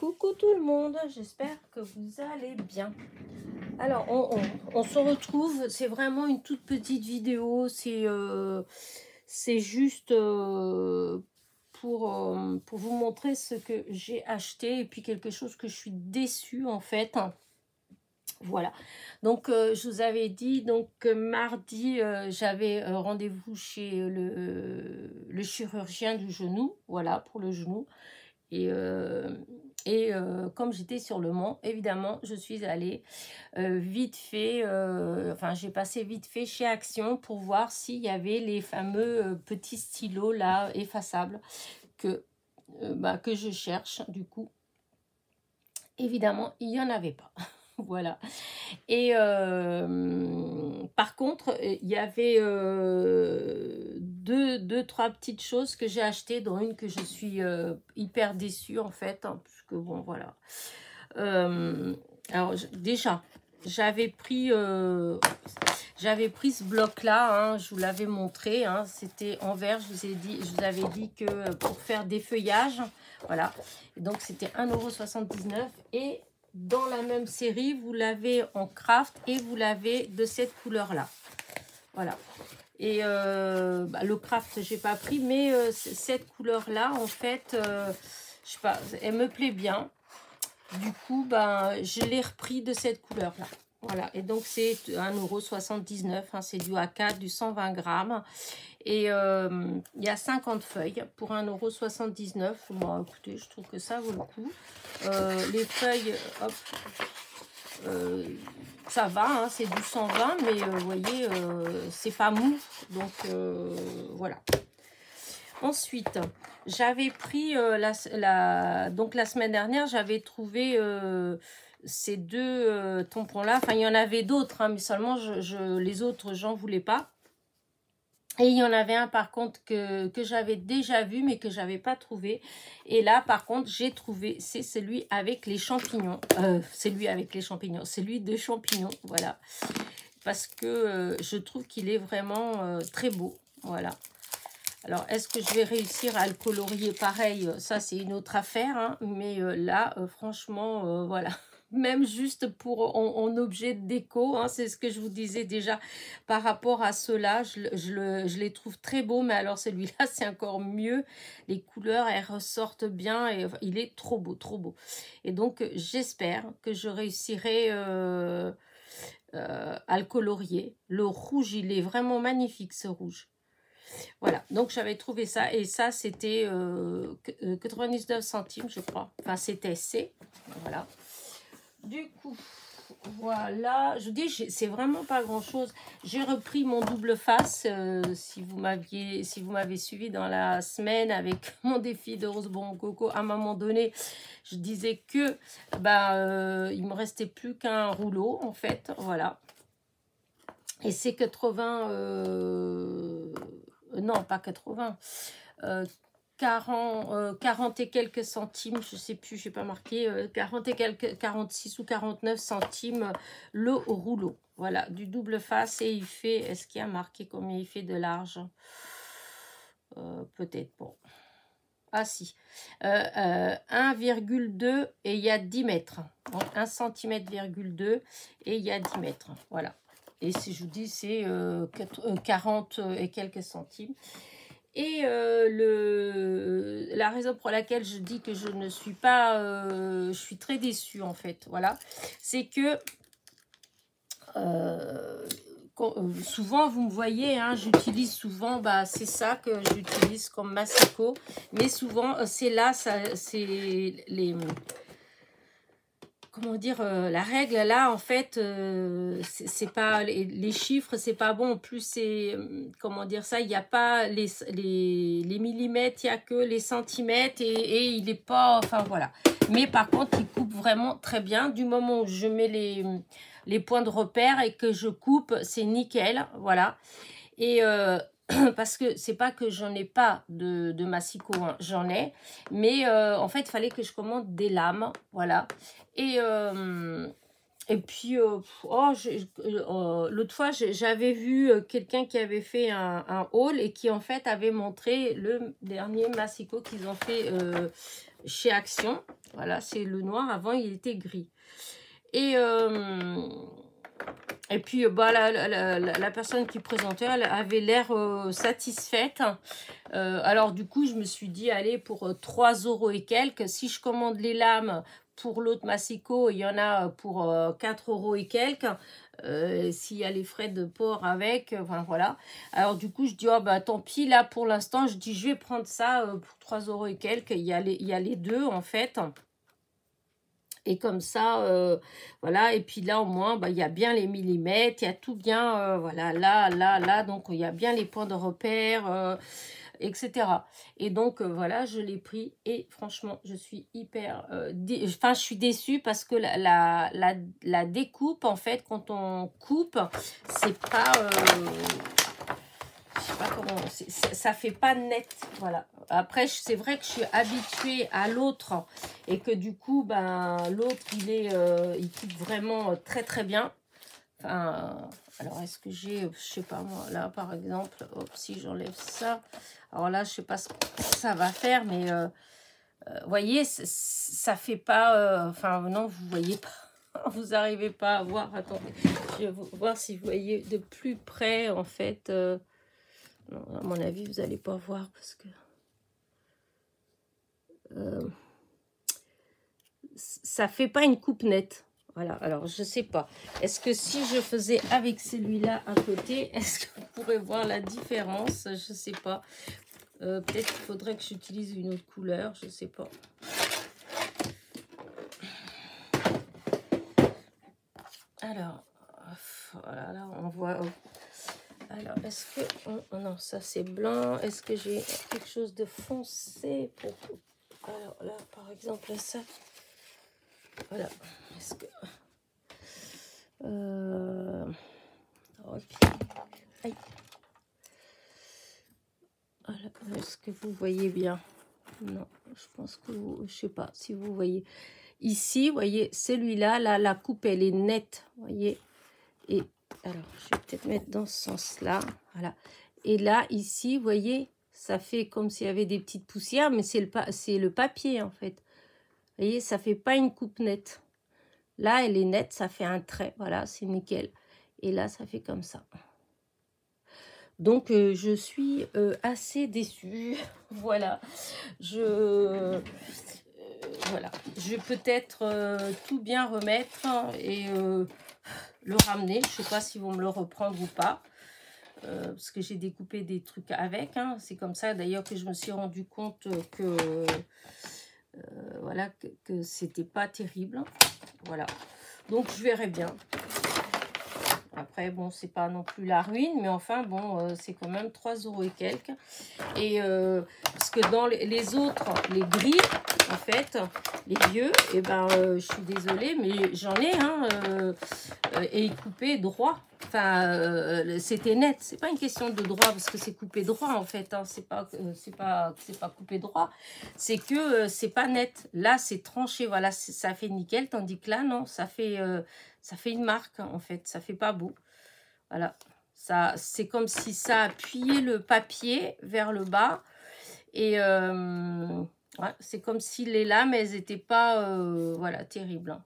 Coucou tout le monde, j'espère que vous allez bien. Alors, on se retrouve, c'est vraiment une toute petite vidéo, c'est juste pour vous montrer ce que j'ai acheté et puis quelque chose que je suis déçue en fait. Voilà, donc je vous avais dit, donc mardi, j'avais rendez-vous chez le chirurgien du genou, voilà, pour le genou. Et comme j'étais sur le Mans, évidemment, je suis allée vite fait, enfin j'ai passé vite fait chez Action pour voir s'il y avait les fameux petits stylos là, effaçables, que je cherche du coup. Évidemment, il n'y en avait pas. Voilà. Et par contre, il y avait trois petites choses que j'ai achetées, dont une que je suis hyper déçue en fait, hein, puisque bon, voilà. Alors déjà, j'avais pris ce bloc-là, hein, je vous l'avais montré, hein, c'était en verre, je vous avais dit que pour faire des feuillages, voilà. Et donc c'était 1,79 € et dans la même série, vous l'avez en craft et vous l'avez de cette couleur-là. Voilà. Et le craft, j'ai pas pris, mais cette couleur-là, en fait, je sais pas, elle me plaît bien. Du coup, je l'ai repris de cette couleur-là. Voilà. Et donc, c'est 1,79 €. Hein, c'est du A4, du 120 grammes. Et il y a 50 feuilles pour 1,79 €. Bon, écoutez, je trouve que ça vaut le coup. Les feuilles, hop, ça va, hein, c'est du 120, mais vous voyez, c'est pas mou. Donc, voilà. Ensuite, j'avais pris, donc la semaine dernière, j'avais trouvé ces deux tampons-là. Enfin, il y en avait d'autres, hein, mais seulement les autres, j'en voulais pas. Et il y en avait un par contre que j'avais déjà vu mais que j'avais pas trouvé. Et là par contre j'ai trouvé, c'est celui avec les champignons. Celui de champignons, voilà. Parce que je trouve qu'il est vraiment très beau, voilà. Alors est-ce que je vais réussir à le colorier pareil? Ça c'est une autre affaire, hein. Mais là franchement voilà. Même juste pour en objet de déco, hein, c'est ce que je vous disais déjà par rapport à ceux-là, je les trouve très beaux, mais alors celui-là c'est encore mieux, les couleurs elles ressortent bien et il est trop beau, trop beau. Et donc j'espère que je réussirai à le colorier. Le rouge, il est vraiment magnifique ce rouge. Voilà, donc j'avais trouvé ça et ça c'était 99 centimes je crois, enfin c'était voilà. Du coup, voilà, je dis, c'est vraiment pas grand chose. J'ai repris mon double face, si vous m'avez suivi dans la semaine avec mon défi de Rose Bonbon Coco. À un moment donné, je disais que il me restait plus qu'un rouleau en fait, voilà. Et c'est 80, non pas 80, 40 et quelques centimes, je sais plus, j'ai pas marqué, 40 et quelques, 46 ou 49 centimes le rouleau. Voilà, du double face et il fait, est-ce qu'il y a marqué combien il fait de large? Peut-être, bon. Ah si, 1,2 et il y a 10 mètres. Donc 1 cm,2 et il y a 10 mètres. Voilà. Et si je vous dis, c'est 40 et quelques centimes. Et la raison pour laquelle je dis que je ne suis pas, je suis très déçue en fait, voilà, c'est que souvent vous me voyez, hein, j'utilise souvent, c'est ça que j'utilise comme massicot, mais souvent c'est là, c'est les... Comment dire, la règle là en fait c'est pas les chiffres, c'est pas bon. En plus c'est comment dire ça, il n'y a pas les millimètres, il n'y a que les centimètres et il est pas, enfin voilà. Mais par contre il coupe vraiment très bien. Du moment où je mets les points de repère et que je coupe, c'est nickel, voilà. Et parce que c'est pas que j'en ai pas de massicot, hein, j'en ai, mais en fait il fallait que je commande des lames, voilà. Et puis l'autre fois j'avais vu quelqu'un qui avait fait un haul et qui en fait avait montré le dernier massicot qu'ils ont fait chez Action. Voilà, c'est le noir. Avant, il était gris. Et puis, bah, la personne qui présentait, elle avait l'air satisfaite. Alors, du coup, je me suis dit, allez, pour 3 € et quelques, si je commande les lames pour l'autre massicot, il y en a pour 4 € et quelques. S'il y a les frais de port avec, enfin voilà. Alors, du coup, je dis, oh, bah, tant pis, là, pour l'instant, je dis, je vais prendre ça pour 3 € et quelques. Il y a les deux, en fait. Et comme ça, voilà. Et puis là, au moins, bah, il y a bien les millimètres, il y a tout bien, voilà, là. Donc, il y a bien les points de repère, etc. Et donc, voilà, je l'ai pris. Et franchement, je suis hyper... Enfin, je suis déçue parce que la découpe, en fait, quand on coupe, c'est pas... je sais pas comment, ça fait pas net, voilà. Après, c'est vrai que je suis habituée à l'autre et que du coup, ben, l'autre, il coupe vraiment très très bien. Enfin, alors est-ce que j'ai, je sais pas moi, là par exemple, hop, si j'enlève ça, alors là, je sais pas ce que ça va faire, mais vous voyez, ça fait pas, enfin non, vous voyez pas, vous arrivez pas à voir, attendez, je vais voir si vous voyez de plus près, en fait, non, à mon avis, vous n'allez pas voir parce que ça fait pas une coupe nette. Voilà, alors je sais pas. Est-ce que si je faisais avec celui-là à côté, est-ce que vous pourrez voir la différence? Je sais pas. Peut-être qu'il faudrait que j'utilise une autre couleur, je sais pas. Alors, voilà, là on voit... Alors, est-ce que... Oh non, ça c'est blanc. Est-ce que j'ai quelque chose de foncé pour... Alors là, par exemple, ça... Voilà. Est-ce que... Okay. Aïe. Voilà. Est-ce que vous voyez bien? Non, je pense que vous... Je sais pas si vous voyez. Ici, vous voyez, celui-là, là, la coupe, elle est nette. Vous voyez? Et alors, je vais peut-être mettre dans ce sens-là. Voilà. Et là, ici, vous voyez, ça fait comme s'il y avait des petites poussières, mais c'est le papier, en fait. Vous voyez, ça fait pas une coupe nette. Là, elle est nette, ça fait un trait. Voilà, c'est nickel. Et là, ça fait comme ça. Donc, je suis assez déçue. Voilà. Voilà. Je vais peut-être tout bien remettre et le ramener. Je ne sais pas s'ils vont me le reprendre ou pas. Parce que j'ai découpé des trucs avec. Hein. C'est comme ça, d'ailleurs, que je me suis rendu compte que... voilà, que c'était pas terrible. Voilà. Donc, je verrai bien. Après, bon, c'est pas non plus la ruine, mais enfin, bon, c'est quand même 3 € et quelques. Et parce que dans les autres, les gris, en fait, les vieux, et ben, je suis désolée, mais j'en ai, hein, et coupé droit. Enfin, c'était net. C'est pas une question de droit, parce que c'est coupé droit, en fait. Hein. C'est pas coupé droit. C'est que c'est pas net. Là, c'est tranché, voilà, ça fait nickel, tandis que là, non, ça fait une marque, en fait. Ça fait pas beau. Voilà. C'est comme si ça appuyait le papier vers le bas. Et ouais, c'est comme si les lames, elles n'étaient pas voilà, terribles. Hein.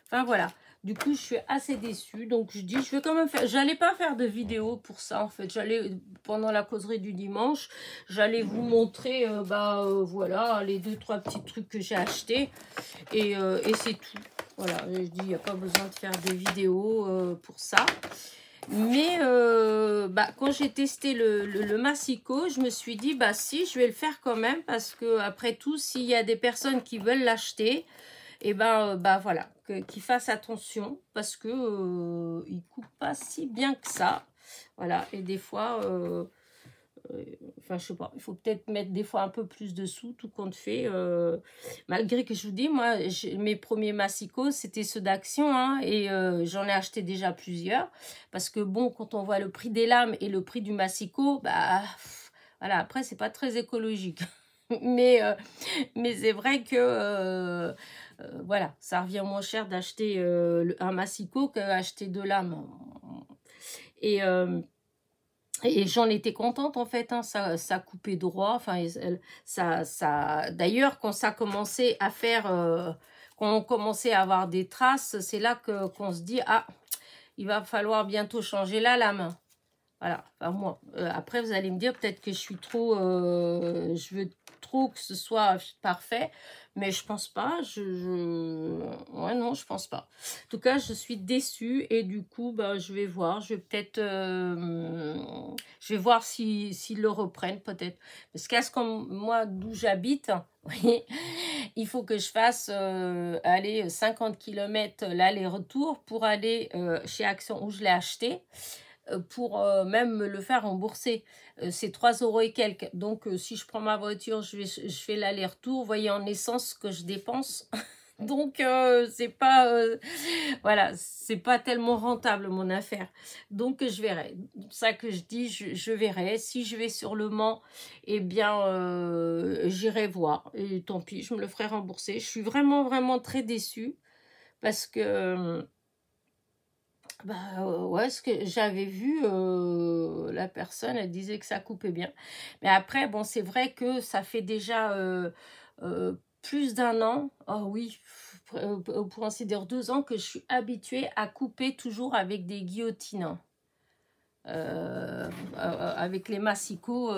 Enfin, voilà. Du coup, je suis assez déçue. Donc, je dis, je vais quand même faire... J'allais pas faire de vidéo pour ça, en fait. J'allais, pendant la causerie du dimanche, j'allais vous montrer, voilà, les 2-3 petits trucs que j'ai achetés. Et c'est tout. Voilà, je dis, il n'y a pas besoin de faire des vidéos pour ça. Mais quand j'ai testé le massicot, je me suis dit, bah si, je vais le faire quand même. Parce que après tout, s'il y a des personnes qui veulent l'acheter, et voilà, qu'ils fassent attention. Parce que il ne coupe pas si bien que ça. Voilà, et des fois... enfin, je sais pas, il faut peut-être mettre des fois un peu plus de sous, tout compte fait. Malgré que je vous dis, moi, mes premiers massicots, c'était ceux d'Action, hein, et j'en ai acheté déjà plusieurs. Parce que bon, quand on voit le prix des lames et le prix du massicot, bah, voilà, après, c'est pas très écologique. mais c'est vrai que, voilà, ça revient moins cher d'acheter un massicot qu'acheter 2 lames. Et... Et j'en étais contente en fait, hein, ça coupait droit. Enfin, d'ailleurs, quand ça commençait à faire, quand on commençait à avoir des traces, c'est là qu'on se dit, ah, il va falloir bientôt changer la lame. Voilà, enfin moi. Après, vous allez me dire peut-être que je suis trop, je veux trop que ce soit parfait, mais je pense pas. Ouais, non, je pense pas. En tout cas, je suis déçue et du coup, bah, je vais voir. Je vais peut-être, je vais voir s'ils le reprennent peut-être. Parce qu'à ce qu'on, moi, d'où j'habite, vous voyez, il faut que je fasse aller 50 km l'aller-retour pour aller chez Action où je l'ai acheté pour même me le faire rembourser. C'est 3 € et quelques. Donc, si je prends ma voiture, je fais l'aller-retour. Vous voyez en essence ce que je dépense. Donc, c'est pas, voilà, c'est pas tellement rentable mon affaire. Donc, je verrai. C'est ça que je dis, je verrai. Si je vais sur le Mans, eh bien, j'irai voir. Et tant pis, je me le ferai rembourser. Je suis vraiment, vraiment très déçue parce que bah, ouais, ce que j'avais vu, la personne, elle disait que ça coupait bien. Mais après, bon, c'est vrai que ça fait déjà plus d'1 an, oh oui, pour ainsi dire 2 ans, que je suis habituée à couper toujours avec des guillotines, hein. Avec les massicots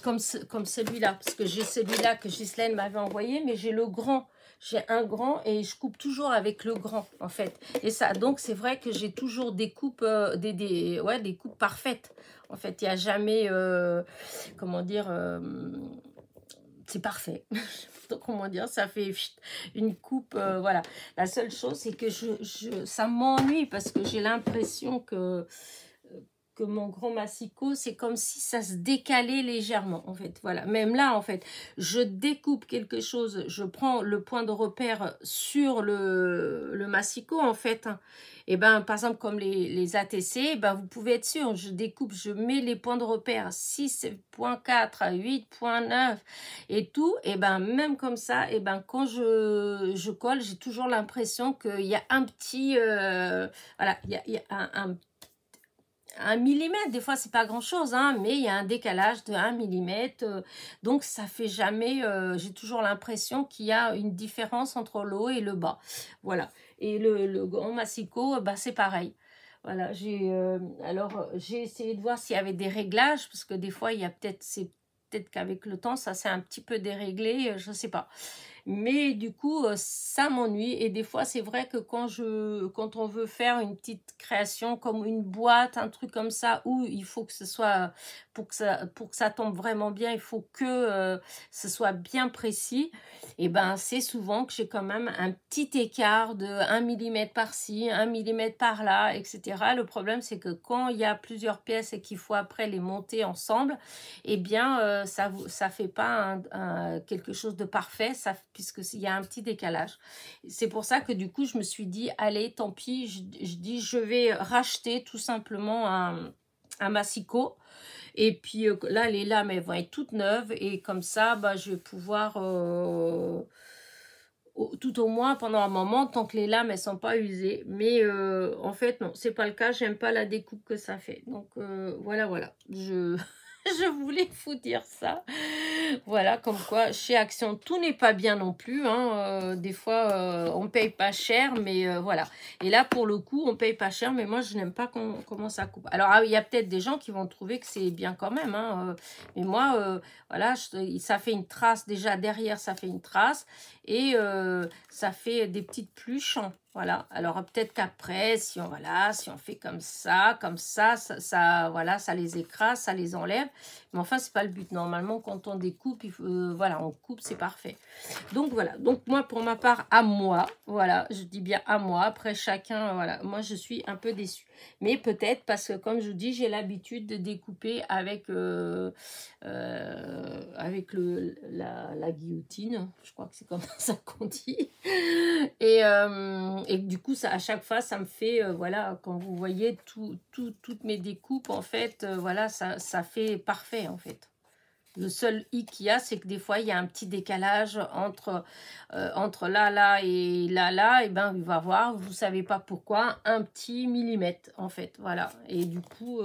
comme celui-là. Parce que j'ai celui-là que Ghislaine m'avait envoyé, mais j'ai le grand. J'ai un grand et je coupe toujours avec le grand, en fait. Et ça, donc, c'est vrai que j'ai toujours des coupes, ouais, des coupes parfaites. En fait, il n'y a jamais, comment dire, c'est parfait. Donc, comment dire, ça fait une coupe, voilà. La seule chose, c'est que ça m'ennuie parce que j'ai l'impression que mon grand massicot, c'est comme si ça se décalait légèrement, en fait. Voilà, même là, en fait, je découpe quelque chose, je prends le point de repère sur le massicot, en fait. Hein. Et ben, par exemple, comme les ATC, ben, vous pouvez être sûr, je découpe, je mets les points de repère 6.4 à 8.9 et tout, et ben, même comme ça, et ben, quand je colle, j'ai toujours l'impression qu'il y a un petit, voilà, il y a un millimètre, des fois c'est pas grand chose, hein, mais il y a un décalage de 1 millimètre, donc ça fait jamais, j'ai toujours l'impression qu'il y a une différence entre le haut et le bas, voilà. Et le grand massicot, bah, c'est pareil. Voilà, alors j'ai essayé de voir s'il y avait des réglages, parce que des fois il y a peut-être qu'avec le temps ça s'est un petit peu déréglé, je sais pas. Mais du coup, ça m'ennuie. Et des fois, c'est vrai que quand on veut faire une petite création comme une boîte, un truc comme ça, où il faut que ce soit, pour que ça tombe vraiment bien, il faut que ce soit bien précis. Et ben, c'est souvent que j'ai quand même un petit écart de 1 millimètre par-ci, 1 millimètre par-là, etc. Le problème, c'est que quand il y a plusieurs pièces et qu'il faut après les monter ensemble, eh bien, ça fait pas quelque chose de parfait, puisqu'il y a un petit décalage. C'est pour ça que du coup, je me suis dit, allez, tant pis, je vais racheter tout simplement un massicot. Et puis là, les lames, elles vont être toutes neuves. Et comme ça, bah, je vais pouvoir, tout au moins pendant un moment, tant que les lames, elles sont pas usées. Mais en fait, non, c'est pas le cas. J'aime pas la découpe que ça fait. Donc voilà. Je voulais vous dire ça. Voilà, comme quoi, chez Action, tout n'est pas bien non plus. Hein. Des fois, on paye pas cher, mais voilà. Et là, pour le coup, on paye pas cher, mais moi, je n'aime pas comment ça coupe. Alors, il y a peut-être des gens qui vont trouver que c'est bien quand même. Hein. Mais moi, voilà, ça fait une trace. Déjà, derrière, ça fait une trace. Et ça fait des petites pluches. Voilà, alors peut-être qu'après, si on fait comme ça, voilà, ça les écrase, ça les enlève. Mais enfin, c'est pas le but. Normalement, quand on découpe, voilà, on coupe, c'est parfait. Donc voilà, donc moi, pour ma part, à moi, voilà, je dis bien à moi. Après, chacun, voilà, moi, je suis un peu déçue. Mais peut-être parce que, comme je vous dis, j'ai l'habitude de découper avec la guillotine. Je crois que c'est comme ça qu'on dit. Et du coup, ça, à chaque fois, ça me fait, voilà, quand vous voyez toutes mes découpes, en fait, voilà, ça fait parfait, en fait. Le seul hic qu'il y a, c'est que des fois, il y a un petit décalage entre là et là, et ben, il va voir, vous savez pas pourquoi, un petit millimètre, en fait, voilà. Et du coup,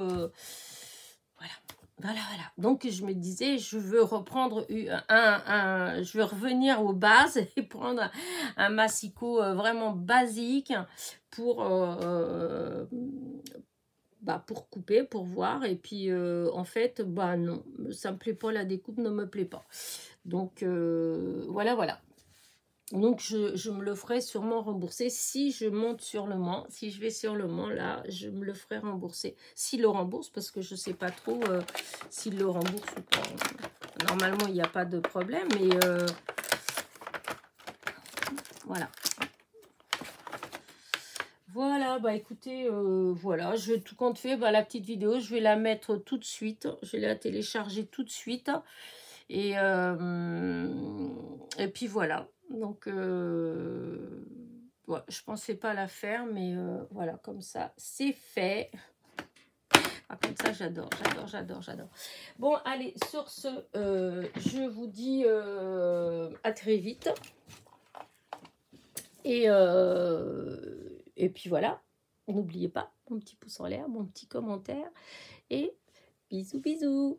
Voilà. Donc, je me disais, je veux reprendre je veux revenir aux bases et prendre un massicot vraiment basique pour couper, pour voir. Et puis, en fait, bah non, ça me plaît pas, la découpe ne me plaît pas. Donc, voilà. Donc, je me le ferai sûrement rembourser si je monte sur le Mans. Si je vais sur le Mans, là, je me le ferai rembourser. S'il le rembourse, parce que je ne sais pas trop s'il le rembourse ou pas. Normalement, il n'y a pas de problème, mais voilà. Voilà, bah écoutez, voilà, je tout compte fait, bah, la petite vidéo, je vais la mettre tout de suite. Je vais la télécharger tout de suite. Et puis voilà. Donc, ouais, je pensais pas la faire, mais voilà, comme ça, c'est fait. Ah, comme ça, j'adore. Bon, allez, sur ce, je vous dis à très vite. Et puis voilà. N'oubliez pas mon petit pouce en l'air, mon petit commentaire. Et bisous.